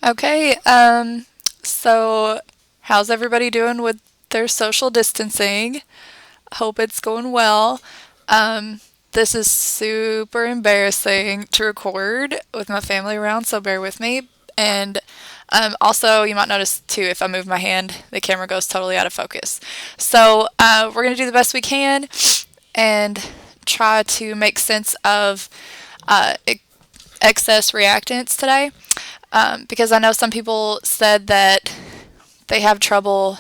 Okay, so how's everybody doing with their social distancing? Hope it's going well. This is super embarrassing to record with my family around, so bear with me. And also, you might notice too, if I move my hand, the camera goes totally out of focus. So, we're going to do the best we can and try to make sense of excess reactants today. Because I know some people said that they have trouble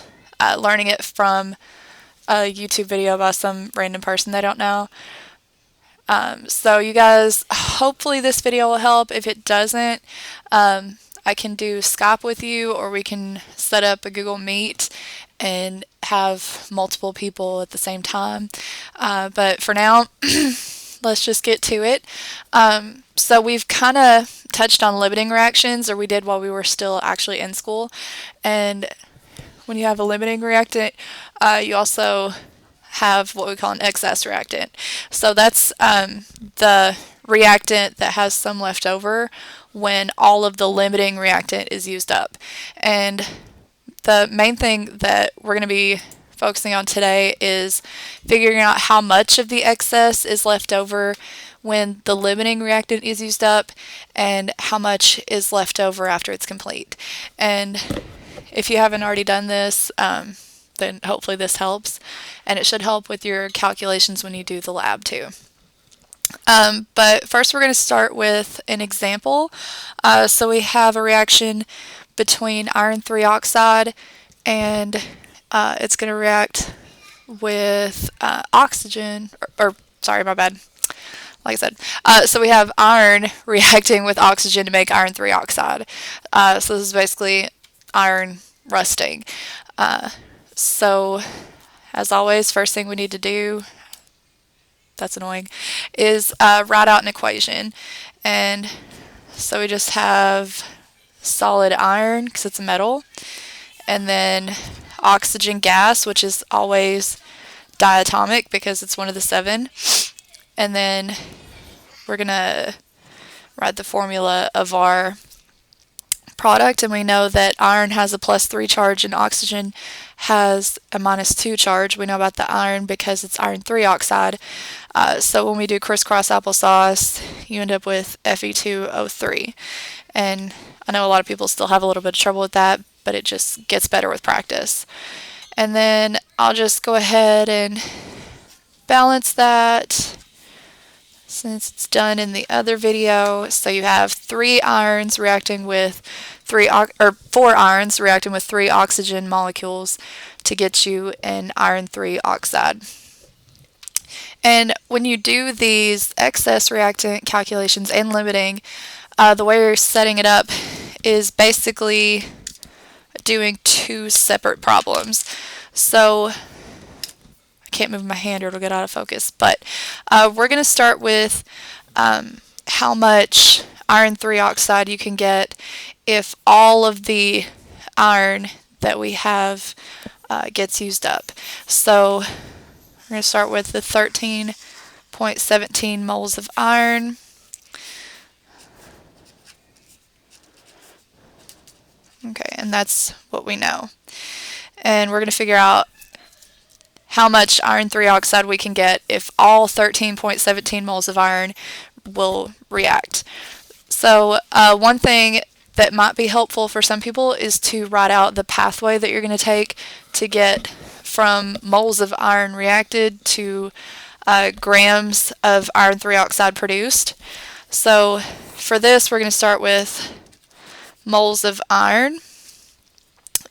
learning it from a YouTube video by some random person they don't know. So you guys, hopefully this video will help. If it doesn't, I can do Skype with you, or we can set up a Google Meet and have multiple people at the same time. But for now, let's just get to it. So we've kind of touched on limiting reactions, or we did while we were still actually in school. And when you have a limiting reactant, you also have what we call an excess reactant. So that's the reactant that has some left over when all of the limiting reactant is used up. And the main thing that we're going to be focusing on today is figuring out how much of the excess is left over when the limiting reactant is used up and how much is left over after it's complete. And if you haven't already done this, then hopefully this helps, and it should help with your calculations when you do the lab too. But first we're going to start with an example. So we have a reaction between iron 3 oxide and it's going to react with oxygen, or sorry, my bad. Like I said, so we have iron reacting with oxygen to make iron 3 oxide. So this is basically iron rusting. So as always, first thing we need to do, that's annoying, is write out an equation. And so we just have solid iron because it's a metal, and then oxygen gas, which is always diatomic because it's one of the 7. And then we're going to write the formula of our product, and we know that iron has a +3 charge and oxygen has a -2 charge. We know about the iron because it's iron 3 oxide. So when we do crisscross applesauce, you end up with Fe2O3. And I know a lot of people still have a little bit of trouble with that, but it just gets better with practice. And then I'll just go ahead and balance that since it's done in the other video. So you have 3 irons reacting with 4 irons reacting with 3 oxygen molecules to get you an iron 3 oxide. And when you do these excess reactant calculations and limiting, the way you're setting it up is basically doing 2 separate problems. So I can't move my hand or it'll get out of focus, but we're going to start with how much iron 3 oxide you can get if all of the iron that we have gets used up. So we're going to start with the 13.17 moles of iron. Okay, and that's what we know. And we're going to figure out how much iron 3 oxide we can get if all 13.17 moles of iron will react. So one thing that might be helpful for some people is to write out the pathway that you're going to take to get from moles of iron reacted to grams of iron 3 oxide produced. So for this, we're going to start with moles of iron,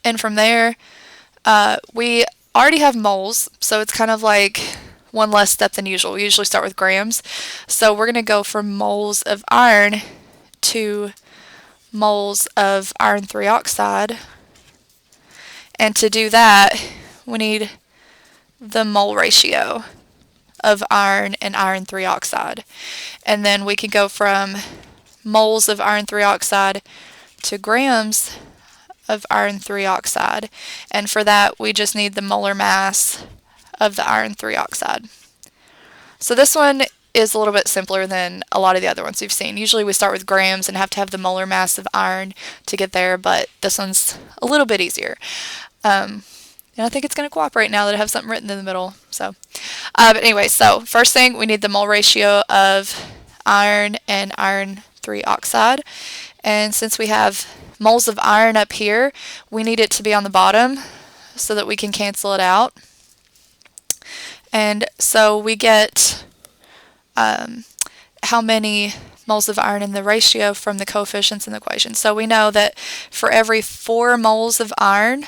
and from there we already have moles, so it's kind of like one less step than usual. We usually start with grams, so we're going to go from moles of iron to moles of iron 3 oxide, and to do that we need the mole ratio of iron and iron 3 oxide, and then we can go from moles of iron 3 oxide to grams of iron 3 oxide, and for that we just need the molar mass of the iron 3 oxide. So this one is a little bit simpler than a lot of the other ones we've seen. Usually we start with grams and have to have the molar mass of iron to get there, but this one's a little bit easier. And I think it's going to cooperate now that I have something written in the middle. So, but anyway, so first thing, we need the mole ratio of iron and iron 3 oxide. And since we have moles of iron up here, we need it to be on the bottom so that we can cancel it out. And so we get how many moles of iron in the ratio from the coefficients in the equation. So we know that for every 4 moles of iron,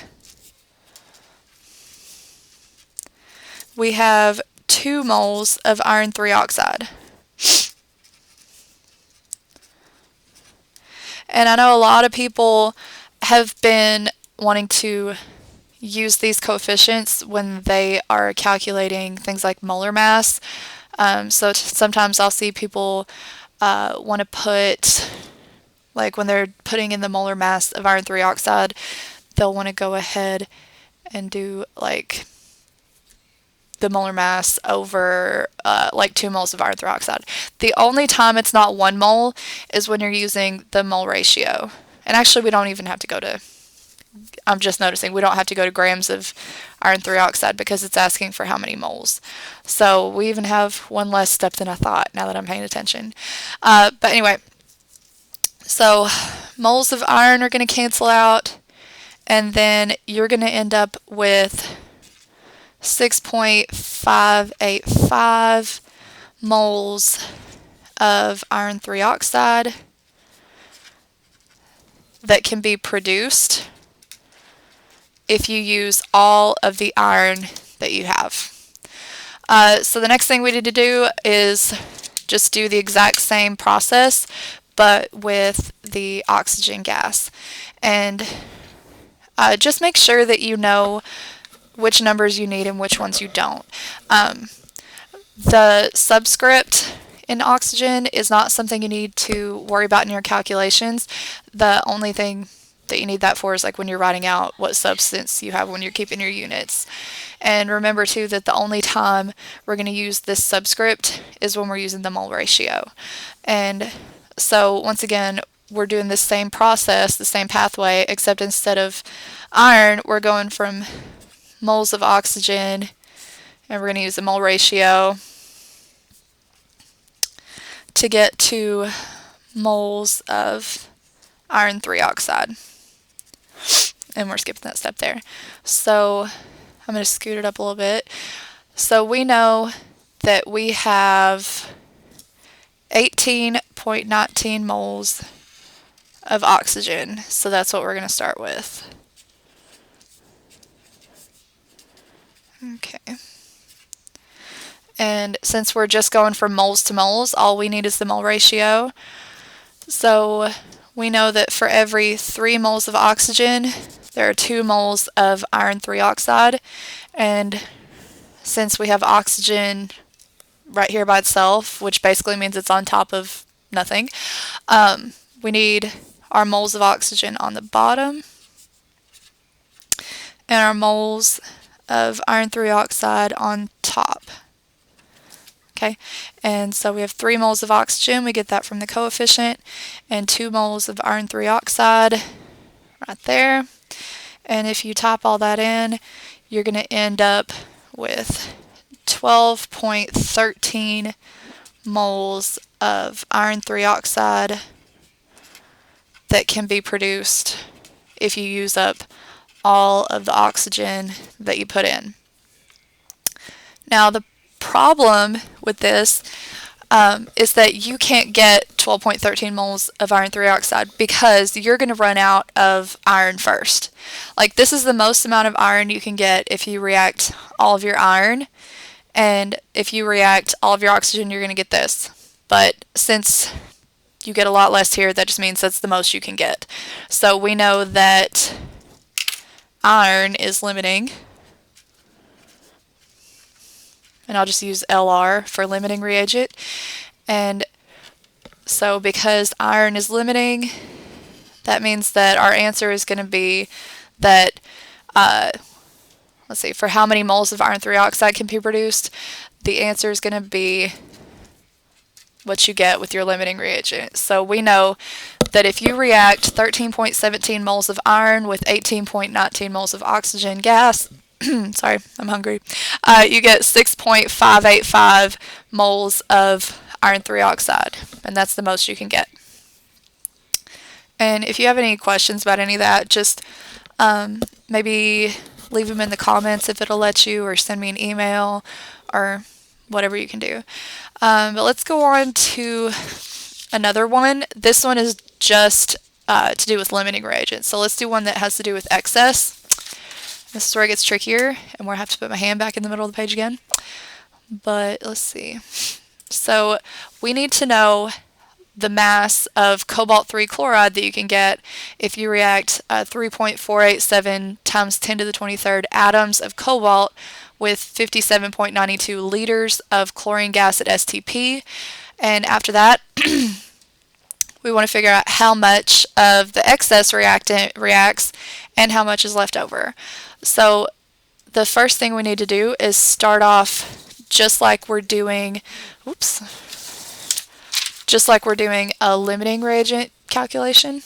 we have 2 moles of iron 3 oxide. And I know a lot of people have been wanting to use these coefficients when they are calculating things like molar mass. So sometimes I'll see people want to put, like when they're putting in the molar mass of iron 3 oxide, they'll want to go ahead and do like the molar mass over like 2 moles of iron 3 oxide. The only time it's not 1 mole is when you're using the mole ratio. And actually we don't even have to go to, I'm just noticing, we don't have to go to grams of iron 3 oxide because it's asking for how many moles. So we even have one less step than I thought now that I'm paying attention. But anyway, so moles of iron are going to cancel out, and then you're going to end up with 6.585 moles of iron 3 oxide that can be produced if you use all of the iron that you have. So the next thing we need to do is just do the exact same process but with the oxygen gas. And just make sure that you know which numbers you need and which ones you don't. The subscript in oxygen is not something you need to worry about in your calculations. The only thing that you need that for is like when you're writing out what substance you have when you're keeping your units. And remember too that the only time we're going to use this subscript is when we're using the mole ratio. And so once again, we're doing the same process, the same pathway, except instead of iron, we're going from moles of oxygen, and we're going to use the mole ratio to get to moles of iron 3 oxide. And we're skipping that step there. So I'm going to scoot it up a little bit. So we know that we have 18.19 moles of oxygen. So that's what we're going to start with. Okay. And since we're just going from moles to moles, all we need is the mole ratio. So we know that for every 3 moles of oxygen, there are 2 moles of iron 3 oxide. And since we have oxygen right here by itself, which basically means it's on top of nothing, we need our moles of oxygen on the bottom and our moles of iron 3 oxide on top. Okay, and so we have 3 moles of oxygen, we get that from the coefficient, and 2 moles of iron 3 oxide right there. And if you type all that in, you're going to end up with 12.13 moles of iron 3 oxide that can be produced if you use up all of the oxygen that you put in. Now the problem with this is that you can't get 12.13 moles of iron 3 oxide because you're going to run out of iron first. Like this is the most amount of iron you can get if you react all of your iron, and if you react all of your oxygen you're going to get this. But since you get a lot less here, that just means that's the most you can get. So we know that iron is limiting, and I'll just use LR for limiting reagent. And so because iron is limiting, that means that our answer is going to be that, let's see, for how many moles of iron 3 oxide can be produced, the answer is going to be what you get with your limiting reagent. So we know that if you react 13.17 moles of iron with 18.19 moles of oxygen gas, sorry, I'm hungry, you get 6.585 moles of iron 3 oxide, and that's the most you can get. And if you have any questions about any of that, just maybe leave them in the comments if it'll let you, or send me an email, or whatever you can do. But let's go on to another one. This one is just to do with limiting reagents. So let's do one that has to do with excess. This is where it gets trickier, and where I have to put my hand back in the middle of the page again. But let's see. So we need to know the mass of cobalt 3 chloride that you can get if you react 3.487 times 10 to the 23rd atoms of cobalt with 57.92 liters of chlorine gas at STP. And after that, we want to figure out how much of the excess reactant reacts and how much is left over. So the first thing we need to do is start off just like we're doing, just like we're doing a limiting reagent calculation.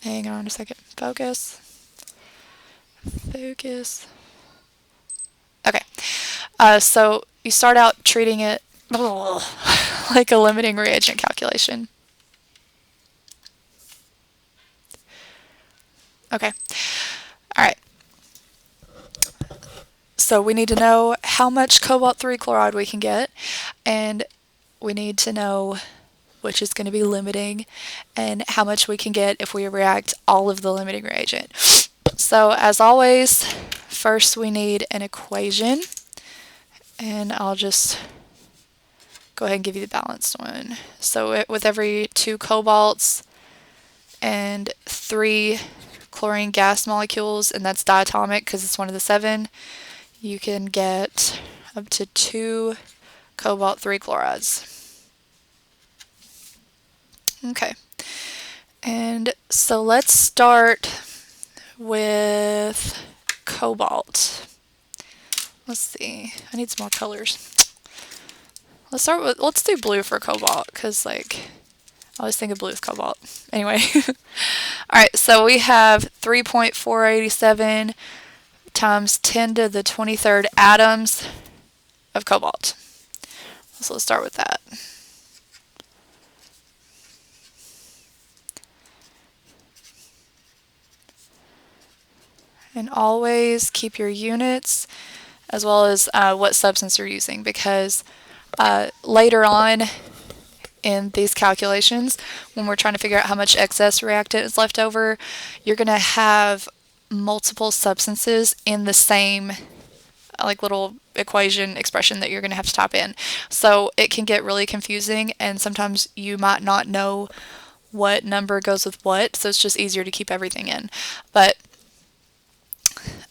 Hang on a second. Focus. Focus. Okay. So you start out treating it like a limiting reagent calculation. Okay. All right. So we need to know how much cobalt 3 chloride we can get, and we need to know which is going to be limiting and how much we can get if we react all of the limiting reagent. So as always, first we need an equation, and I'll just go ahead and give you the balanced one. So with every 2 cobalts and 3 chlorine gas molecules, and that's diatomic because it's one of the 7, you can get up to 2 cobalt 3 chlorides. Okay, and so let's start with cobalt. Let's see, I need some more colors. Let's do blue for cobalt, because like I always think of blue with cobalt. Anyway, alright, so we have 3.487 times 10 to the 23rd atoms of cobalt. So let's start with that. And always keep your units as well as what substance you're using, because later on in these calculations, when we're trying to figure out how much excess reactant is left over, you're going to have multiple substances in the same like little equation expression that you're going to have to type in. So it can get really confusing, and sometimes you might not know what number goes with what, so it's just easier to keep everything in. But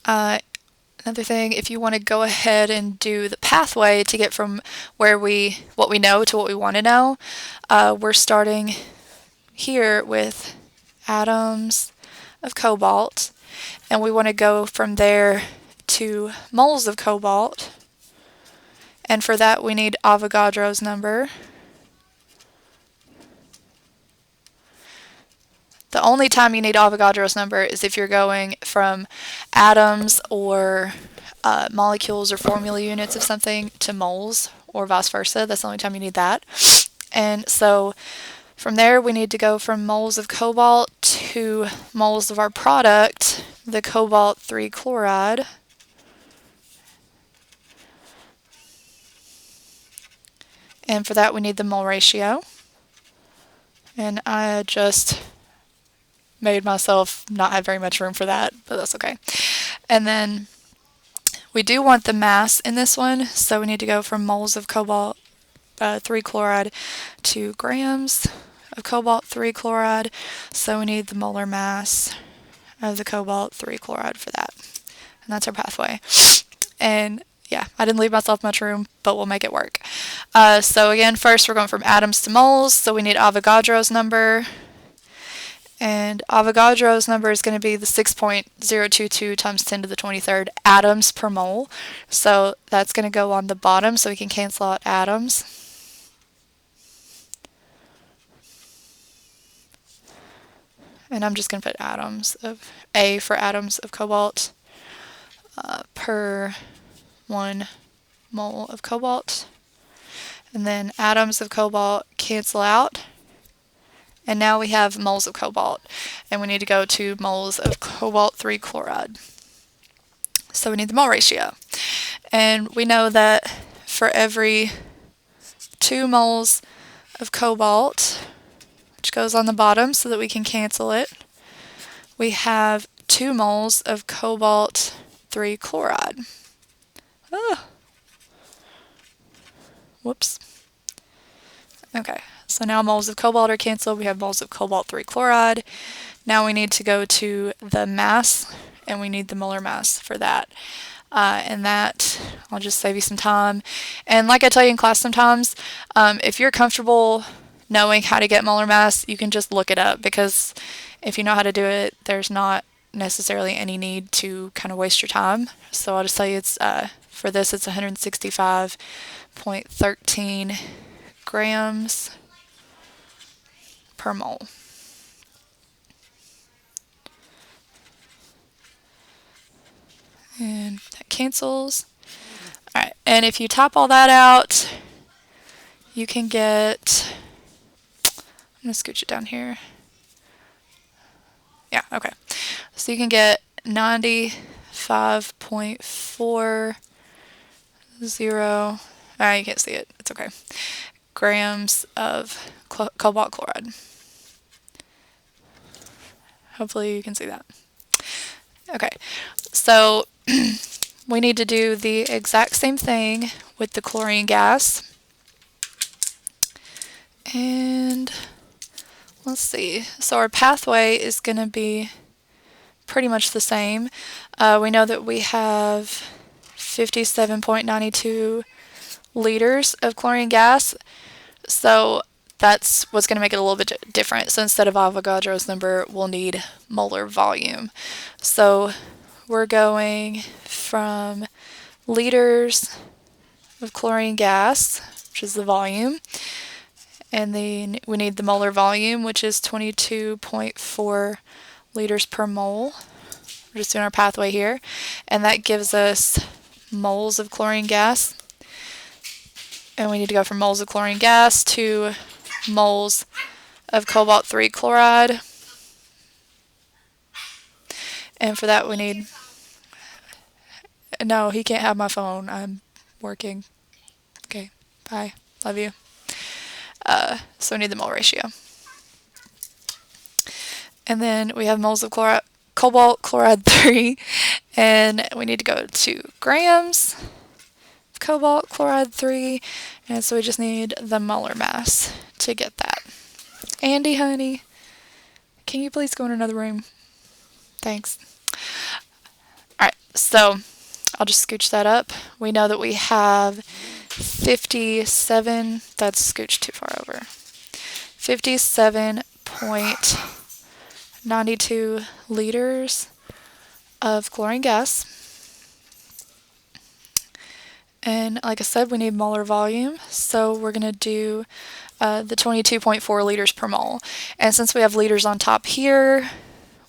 another thing, if you want to go ahead and do the pathway to get from what we know to what we want to know, we're starting here with atoms of cobalt, and we want to go from there to moles of cobalt, and for that we need Avogadro's number. The only time you need Avogadro's number is if you're going from atoms or molecules or formula units of something to moles, or vice versa. That's the only time you need that. And so from there we need to go from moles of cobalt to moles of our product, the cobalt 3 chloride. And for that we need the mole ratio. And I just made myself not have very much room for that, but that's okay. And then we do want the mass in this one, so we need to go from moles of cobalt 3 chloride to grams of cobalt 3 chloride, so we need the molar mass of the cobalt 3 chloride for that. And that's our pathway. And yeah, I didn't leave myself much room, but we'll make it work. So again, first we're going from atoms to moles, so we need Avogadro's number. And Avogadro's number is going to be the 6.022 times 10 to the 23rd atoms per mole. So that's going to go on the bottom so we can cancel out atoms. and I'm just going to put atoms of A for atoms of cobalt per 1 mole of cobalt. And then atoms of cobalt cancel out. And now we have moles of cobalt. And we need to go to moles of cobalt 3 chloride. So we need the mole ratio. And we know that for every 2 moles of cobalt, which goes on the bottom so that we can cancel it, we have 2 moles of cobalt 3 chloride. Oh. Whoops. Okay, so now moles of cobalt are canceled. We have moles of cobalt 3 chloride. Now we need to go to the mass, and we need the molar mass for that. And that, I'll just save you some time. And like I tell you in class sometimes, if you're comfortable knowing how to get molar mass, you can just look it up, because if you know how to do it, there's not necessarily any need to kind of waste your time. So I'll just tell you, it's for this, it's 165.13 grams per mole. And that cancels. Alright, and if you top all that out, you can get, I'm going to scooch it down here. Yeah, okay. So you can get 95.40, you can't see it, it's okay, grams of cobalt chloride. Hopefully you can see that. Okay, so we need to do the exact same thing with the chlorine gas. And let's see, so our pathway is going to be pretty much the same. We know that we have 57.92 liters of chlorine gas, so that's what's going to make it a little bit different. So instead of Avogadro's number, we'll need molar volume. So we're going from liters of chlorine gas, which is the volume, and then we need the molar volume, which is 22.4 liters per mole. We're just doing our pathway here, and that gives us moles of chlorine gas. And we need to go from moles of chlorine gas to moles of cobalt 3 chloride. And for that we need, no, he can't have my phone, I'm working. Okay, bye, love you. So we need the mole ratio. And then we have moles of cobalt chloride 3, and we need to go to grams of cobalt chloride 3, and so we just need the molar mass to get that. Andy, honey, can you please go in another room? Thanks. Alright, so I'll just scooch that up. We know that we have 57, that's scooched too far over, 57.92 liters of chlorine gas. And like I said, we need molar volume, so we're going to do the 22.4 liters per mole. And since we have liters on top here,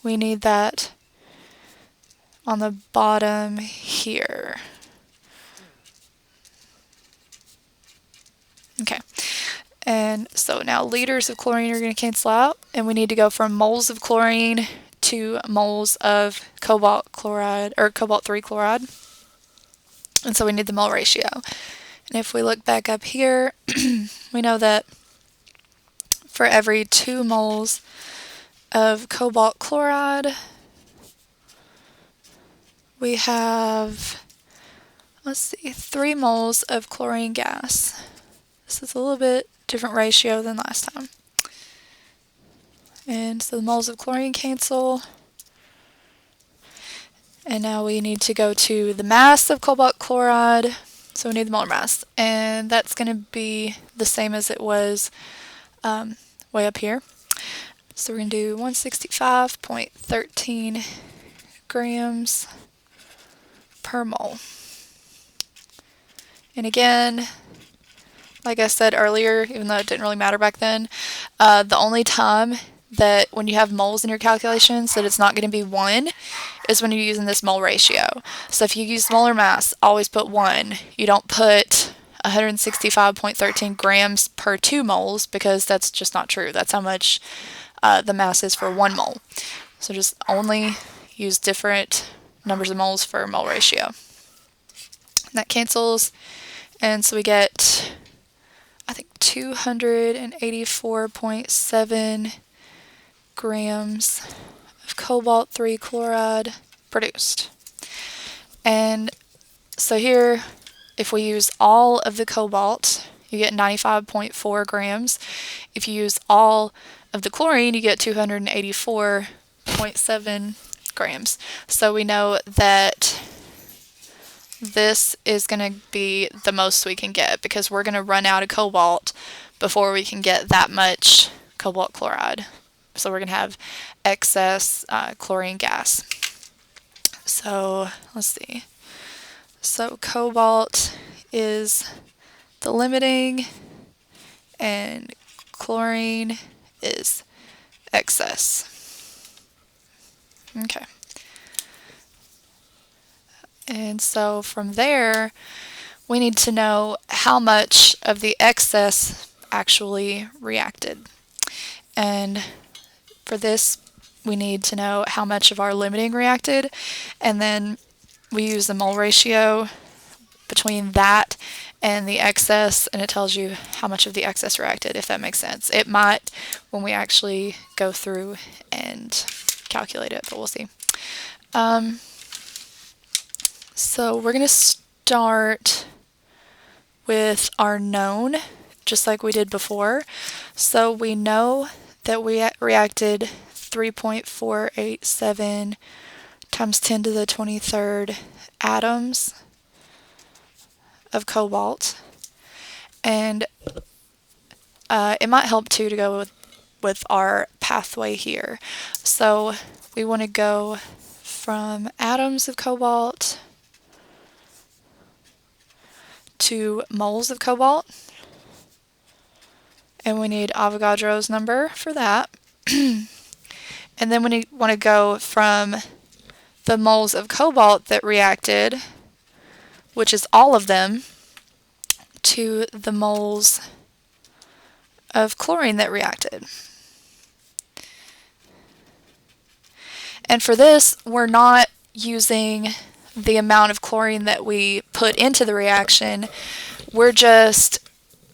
we need that on the bottom here. Okay, and so now liters of chlorine are going to cancel out, and we need to go from moles of chlorine to moles of cobalt chloride, or cobalt 3 chloride. And so we need the mole ratio. And if we look back up here, we know that for every 2 moles of cobalt chloride, we have, let's see, 3 moles of chlorine gas. This is a little bit different ratio than last time. And so the moles of chlorine cancel. And now we need to go to the mass of cobalt chloride. So we need the molar mass. And that's going to be the same as it was way up here. So we're going to do 165.13 grams per mole. And again, like I said earlier, even though it didn't really matter back then, the only time that when you have moles in your calculations that it's not going to be 1 is when you're using this mole ratio. So if you use molar mass, always put 1. You don't put 165.13 grams per 2 moles because that's just not true. That's how much the mass is for 1 mole. So just only use different numbers of moles for mole ratio. And that cancels, and so we get, I think, 284.7 grams of cobalt-3 chloride produced. And so here, if we use all of the cobalt, you get 95.4 grams. If you use all of the chlorine, you get 284.7 grams. So we know that this is going to be the most we can get because we're going to run out of cobalt before we can get that much cobalt chloride. So we're going to have excess chlorine gas. So let's see. So cobalt is the limiting and chlorine is excess. Okay. And so from there, we need to know how much of the excess actually reacted. And for this, we need to know how much of our limiting reacted, and then we use the mole ratio between that and the excess, and it tells you how much of the excess reacted, if that makes sense. It might when we actually go through and calculate it, but we'll see. So we're going to start with our known, just like we did before. So we know that we reacted 3.487 times 10 to the 23rd atoms of cobalt. And it might help too to go with our pathway here. So we want to go from atoms of cobalt to moles of cobalt, and we need Avogadro's number for that. And then we want to go from the moles of cobalt that reacted, which is all of them, to the moles of chlorine that reacted. And for this, we're not using the amount of chlorine that we put into the reaction. We're just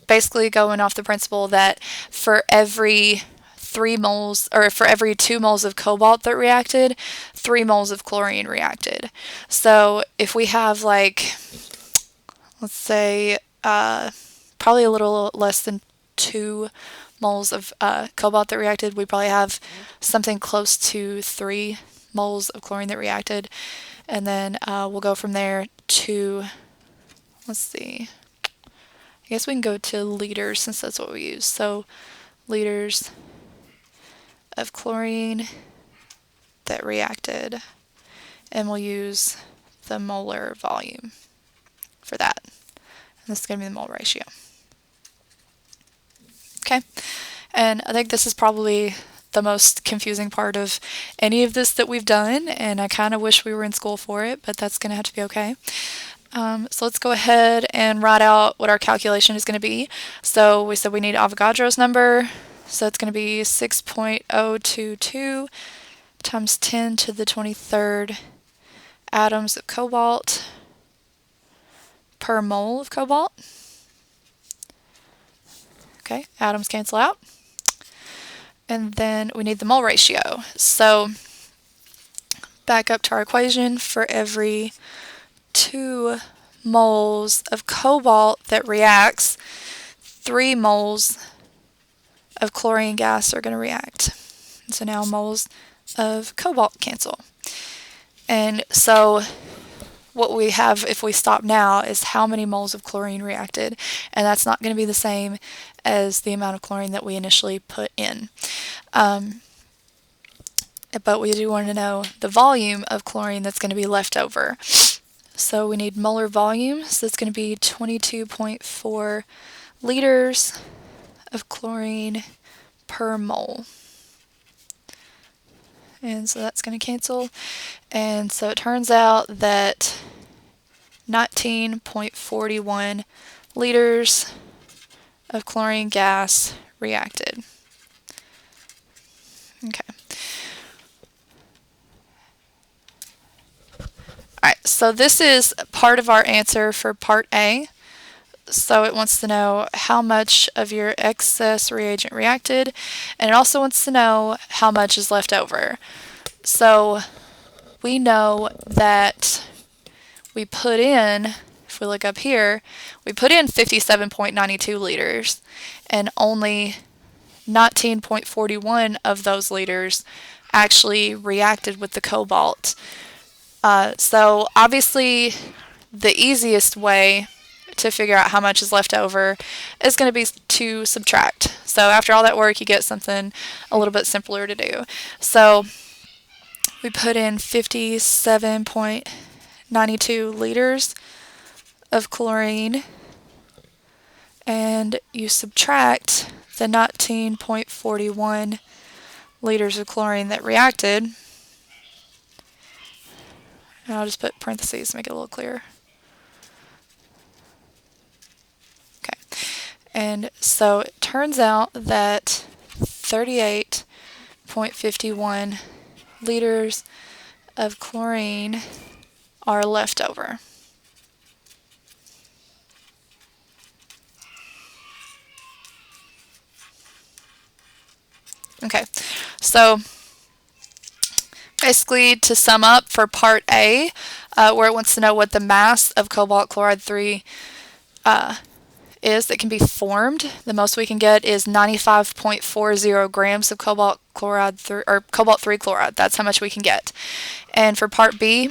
basically going off the principle that for every 3 moles, or for every 2 moles of cobalt that reacted, 3 moles of chlorine reacted. So if we have, like, let's say probably a little less than 2 moles of cobalt that reacted, we probably have something close to 3 moles of chlorine that reacted. And then we'll go from there to, let's see, I guess we can go to liters since that's what we use. So liters of chlorine that reacted, and we'll use the molar volume for that. And this is going to be the mole ratio. Okay, and I think this is probably the most confusing part of any of this that we've done, and I kind of wish we were in school for it, but that's going to have to be okay. So let's go ahead and write out what our calculation is going to be. So we said we need Avogadro's number, so it's going to be 6.022 times 10 to the 23rd atoms of cobalt per mole of cobalt. Okay, atoms cancel out. And then we need the mole ratio. So back up to our equation. For every 2 moles of cobalt that reacts, 3 moles of chlorine gas are going to react. And so now moles of cobalt cancel. And so what we have if we stop now is how many moles of chlorine reacted, and that's not going to be the same as the amount of chlorine that we initially put in. But we do want to know the volume of chlorine that's going to be left over. So we need molar volume, so it's going to be 22.4 liters of chlorine per mole. and so that's going to cancel. And so it turns out that 19.41 liters of chlorine gas reacted. Okay. Alright, so this is part of our answer for part A. So it wants to know how much of your excess reagent reacted, and it also wants to know how much is left over. So we know that we put in, if we look up here, we put in 57.92 liters, and only 19.41 of those liters actually reacted with the cobalt. So obviously the easiest way to figure out how much is left over is going to be to subtract. So after all that work, you get something a little bit simpler to do. So we put in 57.92 liters of chlorine, and you subtract the 19.41 liters of chlorine that reacted. And I'll just put parentheses to make it a little clearer. Okay. And so it turns out that 38.51 liters of chlorine are left over. Okay, so basically to sum up for part A, where it wants to know what the mass of cobalt chloride 3 is that can be formed, the most we can get is 95.40 grams of cobalt chloride 3, or cobalt 3 chloride. That's how much we can get. And for part B,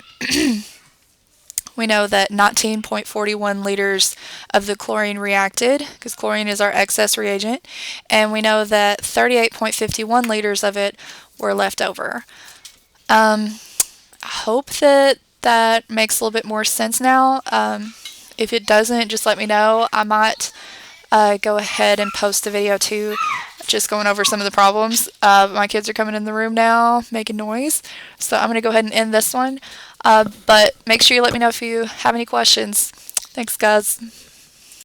we know that 19.41 liters of the chlorine reacted, because chlorine is our excess reagent, and we know that 38.51 liters of it were left over. I hope that that makes a little bit more sense now. If it doesn't, just let me know. I might go ahead and post a video too, just going over some of the problems. My kids are coming in the room now, making noise, so I'm going to go ahead and end this one. But make sure you let me know if you have any questions. Thanks, guys.